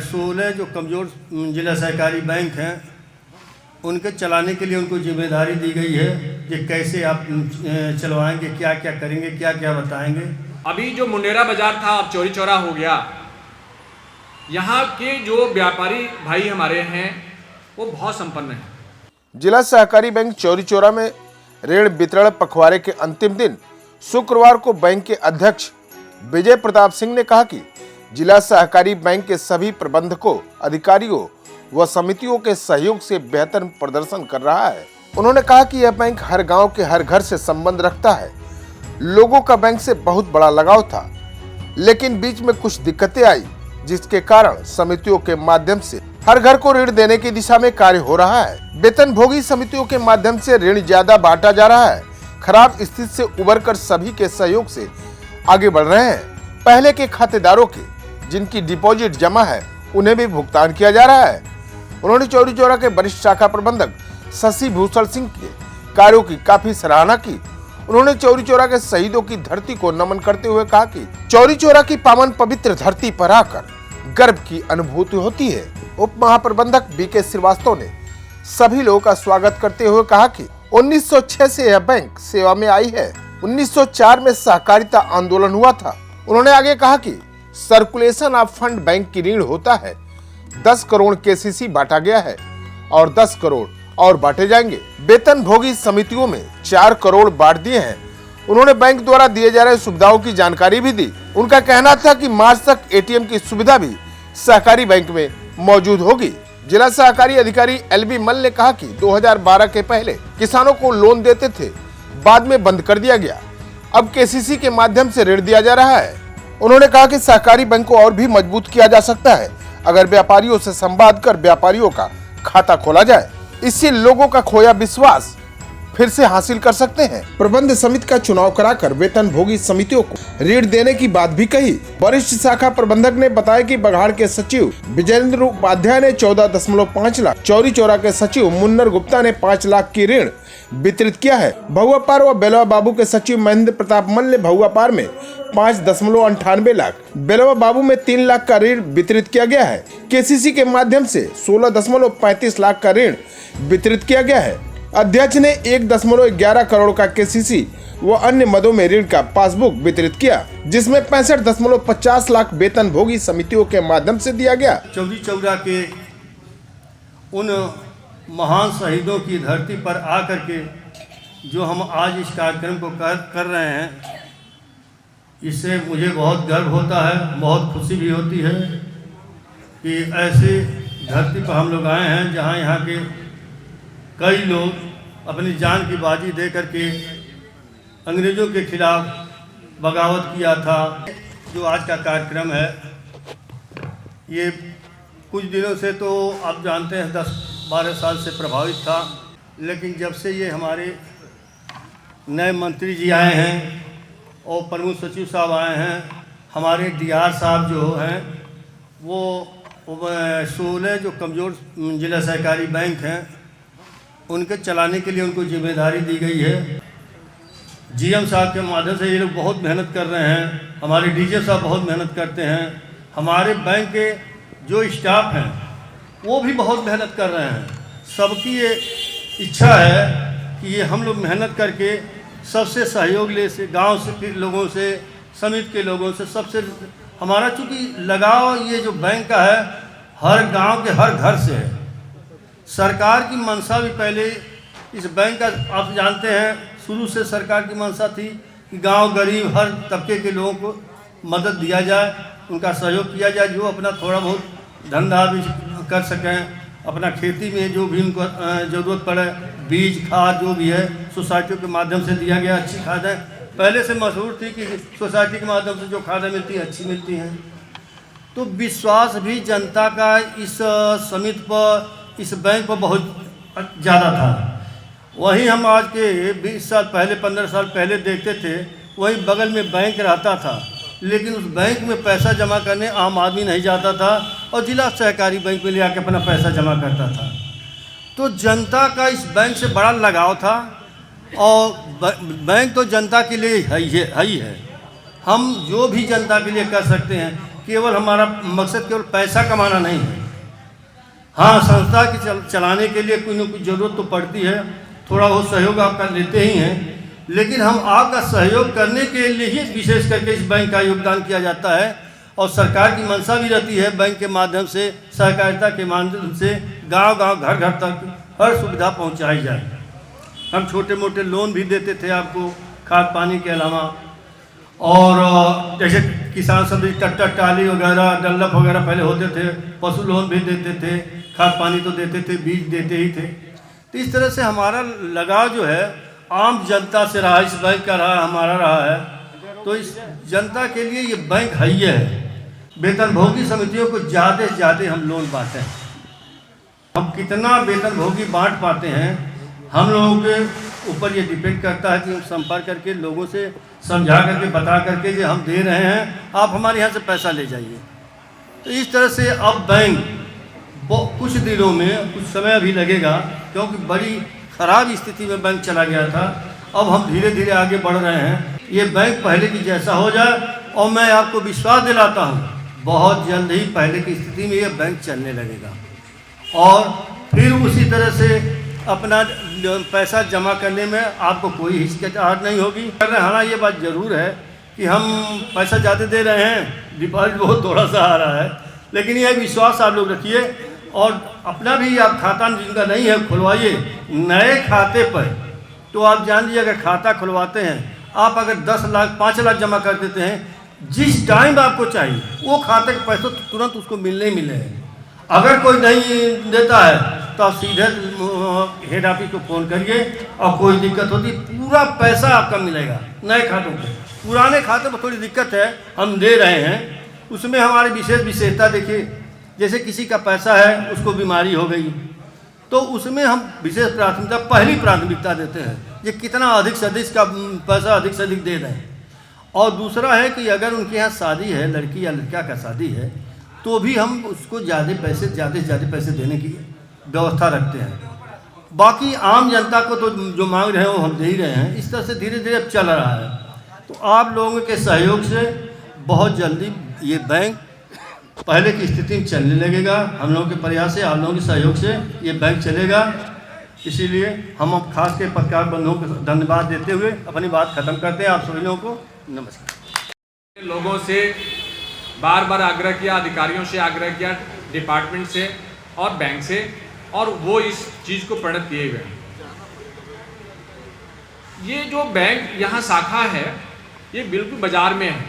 16 जो कमज़ोर जिला सहकारी बैंक हैं उनके चलाने के लिए उनको जिम्मेदारी दी गई है कि कैसे आप चलवाएंगे, क्या क्या करेंगे, क्या क्या बताएंगे। अभी जो मुंडेरा बाजार था अब चौरी चौरा हो गया। यहाँ के जो व्यापारी भाई हमारे हैं वो बहुत संपन्न हैं। जिला सहकारी बैंक चौरी चौरा में ऋण वितरण पखवाड़े के अंतिम दिन शुक्रवार को बैंक के अध्यक्ष विजय प्रताप सिंह ने कहा कि जिला सहकारी बैंक के सभी प्रबंधकों, अधिकारियों व समितियों के सहयोग से बेहतर प्रदर्शन कर रहा है। उन्होंने कहा कि यह बैंक हर गांव के हर घर से संबंध रखता है। लोगों का बैंक से बहुत बड़ा लगाव था, लेकिन बीच में कुछ दिक्कतें आई, जिसके कारण समितियों के माध्यम से हर घर को ऋण देने की दिशा में कार्य हो रहा है। वेतन भोगी समितियों के माध्यम से ऋण ज्यादा बांटा जा रहा है। खराब स्थिति से उबरकर सभी के सहयोग से आगे बढ़ रहे हैं। पहले के खातेदारों के जिनकी डिपॉजिट जमा है उन्हें भी भुगतान किया जा रहा है। उन्होंने चौरी चौरा के वरिष्ठ शाखा प्रबंधक शशि भूषण सिंह के कार्यों की काफी सराहना की। उन्होंने चौरी चौरा के शहीदों की धरती को नमन करते हुए कहा कि चौरी चौरा की पावन पवित्र धरती पर आकर गर्व की अनुभूति होती है। उप महाप्रबंधक बीके श्रीवास्तव ने सभी लोगों का स्वागत करते हुए कहा कि 1906 से यह बैंक सेवा में आई है। 1904 में सहकारिता आंदोलन हुआ था। उन्होंने आगे कहा कि सर्कुलेशन ऑफ फंड बैंक की ऋण होता है। 10 करोड़ केसीसी बांटा गया है और 10 करोड़ और बांटे जाएंगे। वेतन भोगी समितियों में 4 करोड़ बांट दिए हैं। उन्होंने बैंक द्वारा दिए जा रहे सुविधाओं की जानकारी भी दी। उनका कहना था कि मार्च तक एटीएम की सुविधा भी सहकारी बैंक में मौजूद होगी। जिला सहकारी अधिकारी एलबी मल ने कहा कि 2012 के पहले किसानों को लोन देते थे, बाद में बंद कर दिया गया। अब केसीसी के माध्यम से ऋण दिया जा रहा है। उन्होंने कहा कि सहकारी बैंक को और भी मजबूत किया जा सकता है अगर व्यापारियों से संवाद कर व्यापारियों का खाता खोला जाए। इससे लोगों का खोया विश्वास फिर से हासिल कर सकते हैं। प्रबंध समिति का चुनाव कराकर वेतन भोगी समितियों को ऋण देने की बात भी कही। वरिष्ठ शाखा प्रबंधक ने बताया कि बघाड़ के सचिव विजेंद्र उपाध्याय ने 14.5 लाख, चौरी चौरा के सचिव मुन्नर गुप्ता ने 5 लाख की ऋण वितरित किया है। भहुआ पार व बेलवा बाबू के सचिव महेंद्र प्रताप मल ने भहुआ पार में 5.98 लाख, बेलवा बाबू में 3 लाख का ऋण वितरित किया गया है। केसीसी के माध्यम से 16.35 लाख का ऋण वितरित किया गया है। अध्यक्ष ने 1.11 करोड़ का केसीसी व अन्य मदों में ऋण का पासबुक वितरित किया, जिसमें 65.50 लाख वेतन भोगी समितियों के माध्यम से दिया गया। चौरी चौरा के उन महान शहीदों की धरती पर आकर के जो हम आज इस कार्यक्रम को कर रहे हैं, इससे मुझे बहुत गर्व होता है, बहुत खुशी भी होती है कि ऐसे धरती पर हम लोग आए हैं जहां यहाँ के कई लोग अपनी जान की बाजी दे करके अंग्रेज़ों के खिलाफ बगावत किया था। जो आज का कार्यक्रम है ये कुछ दिनों से तो आप जानते हैं 10-12 साल से प्रभावित था, लेकिन जब से ये हमारे नए मंत्री जी आए हैं और प्रमुख सचिव साहब आए हैं, हमारे डीआर साहब जो हैं वो 16 जो कमज़ोर जिला सहकारी बैंक हैं उनके चलाने के लिए उनको जिम्मेदारी दी गई है। जीएम साहब के माध्यम से ये लोग बहुत मेहनत कर रहे हैं। हमारे डीजे साहब बहुत मेहनत करते हैं। हमारे बैंक के जो स्टाफ हैं वो भी बहुत मेहनत कर रहे हैं। सबकी ये इच्छा है कि ये हम लोग मेहनत करके सबसे सहयोग ले से, गांव से, फिर लोगों से, समिति के लोगों से, सबसे हमारा चूँकि लगाव ये जो बैंक का है हर गांव के हर घर से है। सरकार की मंशा भी पहले इस बैंक का आप जानते हैं, शुरू से सरकार की मंशा थी कि गांव गरीब हर तबके के लोगों को मदद दिया जाए, उनका सहयोग किया जाए, जो अपना थोड़ा बहुत धंधा भी कर सकें, अपना खेती में जो भी उनको ज़रूरत पड़े, बीज खाद जो भी है सोसाइटियों के माध्यम से दिया गया। अच्छी खादें पहले से मशहूर थी कि सोसाइटी के माध्यम से जो खादें मिलती हैं अच्छी मिलती हैं। तो विश्वास भी जनता का इस समिति पर, इस बैंक पर बहुत ज़्यादा था। वहीं हम आज के 20 साल पहले, 15 साल पहले देखते थे, वहीं बगल में बैंक रहता था, लेकिन उस बैंक में पैसा जमा करने आम आदमी नहीं जाता था और जिला सहकारी बैंक में ले आके अपना पैसा जमा करता था। तो जनता का इस बैंक से बड़ा लगाव था और बैंक तो जनता के लिए है ही है। हम जो भी जनता के लिए कर सकते हैं, केवल हमारा मकसद केवल पैसा कमाना नहीं है। हाँ, संस्था की चलाने के लिए कोई न कोई ज़रूरत तो पड़ती है, थोड़ा बहुत सहयोग आप कर लेते ही हैं, लेकिन हम आपका सहयोग करने के लिए ही विशेष करके इस बैंक का योगदान किया जाता है। और सरकार की मंशा भी रहती है बैंक के माध्यम से, सहकारिता के माध्यम से गांव-गांव, घर-घर तक हर सुविधा पहुंचाई जाए। हम छोटे मोटे लोन भी देते थे आपको खाद पानी के अलावा, और जैसे किसान सब्जी ट्रैक्टर ट्राली वगैरह डल्लप वगैरह पहले होते थे, पशु लोन भी देते थे, खाद पानी तो देते थे, बीज देते ही थे। तो इस तरह से हमारा लगाव जो है आम जनता से रहा, इस बैंक का रहा, हमारा रहा है। तो इस जनता के लिए ये बैंक है ही है। वेतनभोगी समितियों को ज़्यादा से ज़्यादा हम लोन बांटें। हम कितना वेतनभोगी बांट पाते हैं हम लोगों के ऊपर ये डिपेंड करता है कि हम संपर्क करके लोगों से समझा करके बता करके जो हम दे रहे हैं, आप हमारे यहाँ से पैसा ले जाइए। तो इस तरह से अब बैंक कुछ दिनों में, कुछ समय अभी लगेगा क्योंकि बड़ी ख़राब स्थिति में बैंक चला गया था। अब हम धीरे धीरे आगे बढ़ रहे हैं। ये बैंक पहले की जैसा हो जाए, और मैं आपको विश्वास दिलाता हूँ बहुत जल्द ही पहले की स्थिति में ये बैंक चलने लगेगा, और फिर उसी तरह से अपना पैसा जमा करने में आपको कोई हिचकिचाहट नहीं होगी। हाँ, ये बात ज़रूर है कि हम पैसा ज़्यादा दे रहे हैं, डिपॉजिट बहुत थोड़ा सा आ रहा है, लेकिन यह विश्वास आप लोग रखिए। और अपना भी आप खाता जिनका नहीं है खुलवाइए नए खाते पर। तो आप जान लीजिए, अगर खाता खुलवाते हैं आप, अगर 10 लाख 5 लाख जमा कर देते हैं, जिस टाइम आपको चाहिए वो खाते के पैसे तो तुरंत उसको मिलने ही मिले हैं। अगर कोई नहीं देता है तो आप सीधे हेड ऑफिस को फ़ोन करिए, और कोई दिक्कत होती पूरा पैसा आपका मिलेगा नए खातों पे। पुराने खाते में थोड़ी दिक्कत है, हम दे रहे हैं, उसमें हमारी विशेषता देखिए, जैसे किसी का पैसा है, उसको बीमारी हो गई, तो उसमें हम विशेष प्राथमिकता, पहली प्राथमिकता देते हैं ये कितना अधिक से अधिक का पैसा अधिक से अधिक दे दें। और दूसरा है कि अगर उनके यहाँ शादी है, लड़की या लड़का का शादी है, तो भी हम उसको ज़्यादा से ज़्यादा पैसे देने की व्यवस्था रखते हैं। बाकी आम जनता को तो जो मांग रहे हैं वो हम दे ही रहे हैं। इस तरह से धीरे धीरे अब चल रहा है। तो आप लोगों के सहयोग से बहुत जल्दी ये बैंक पहले की स्थिति में चलने लगेगा। हम लोगों के प्रयास से, आप लोगों के सहयोग से ये बैंक चलेगा। इसीलिए हम अब खास के पत्रकार बंधुओं को धन्यवाद देते हुए अपनी बात खत्म करते हैं। आप सभी लोगों को नमस्कार। लोगों से बार बार आग्रह किया, अधिकारियों से आग्रह किया, डिपार्टमेंट से और बैंक से, और वो इस चीज़ को प्रणत किए हुए हैं। ये जो बैंक यहाँ शाखा है ये बिल्कुल बाजार में है,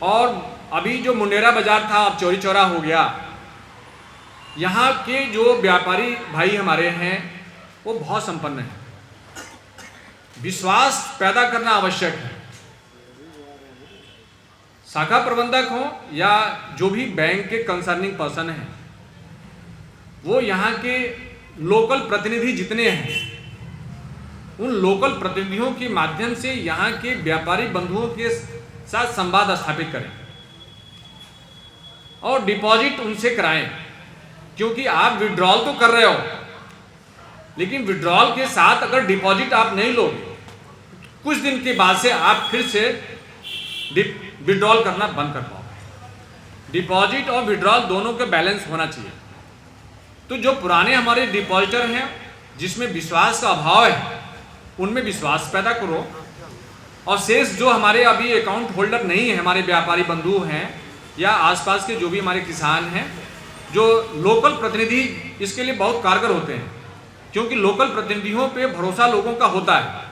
और अभी जो मुंडेरा बाजार था अब चौरी चौरा हो गया। यहाँ के जो व्यापारी भाई हमारे हैं वो बहुत संपन्न हैं। विश्वास पैदा करना आवश्यक है। शाखा प्रबंधक हो या जो भी बैंक के कंसर्निंग पर्सन हैं, वो यहाँ के लोकल प्रतिनिधि जितने हैं, उन लोकल प्रतिनिधियों के माध्यम से यहाँ के व्यापारी बंधुओं के साथ संवाद स्थापित करें और डिपॉजिट उनसे कराएं। क्योंकि आप विड्रॉल तो कर रहे हो, लेकिन विड्रॉल के साथ अगर डिपॉजिट आप नहीं लोगे, कुछ दिन के बाद से आप फिर से विड्रॉल करना बंद कर पाओगे। डिपॉजिट और विड्रॉल दोनों का बैलेंस होना चाहिए। तो जो पुराने हमारे डिपॉजिटर हैं जिसमें विश्वास का अभाव है, उनमें विश्वास पैदा करो, और शेष जो हमारे अभी अकाउंट होल्डर नहीं है, हमारे व्यापारी बंधु हैं या आसपास के जो भी हमारे किसान हैं, जो लोकल प्रतिनिधि इसके लिए बहुत कारगर होते हैं, क्योंकि लोकल प्रतिनिधियों पे भरोसा लोगों का होता है।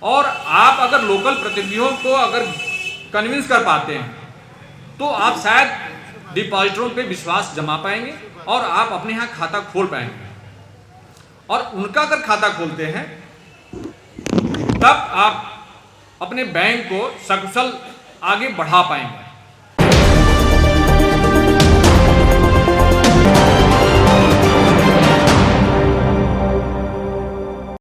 और आप अगर लोकल प्रतिनिधियों को अगर कन्विंस कर पाते हैं तो आप शायद डिपॉजिटरों पे विश्वास जमा पाएंगे और आप अपने यहाँ खाता खोल पाएंगे। और उनका अगर खाता खोलते हैं तब आप अपने बैंक को सकुशल आगे बढ़ा पाएंगे।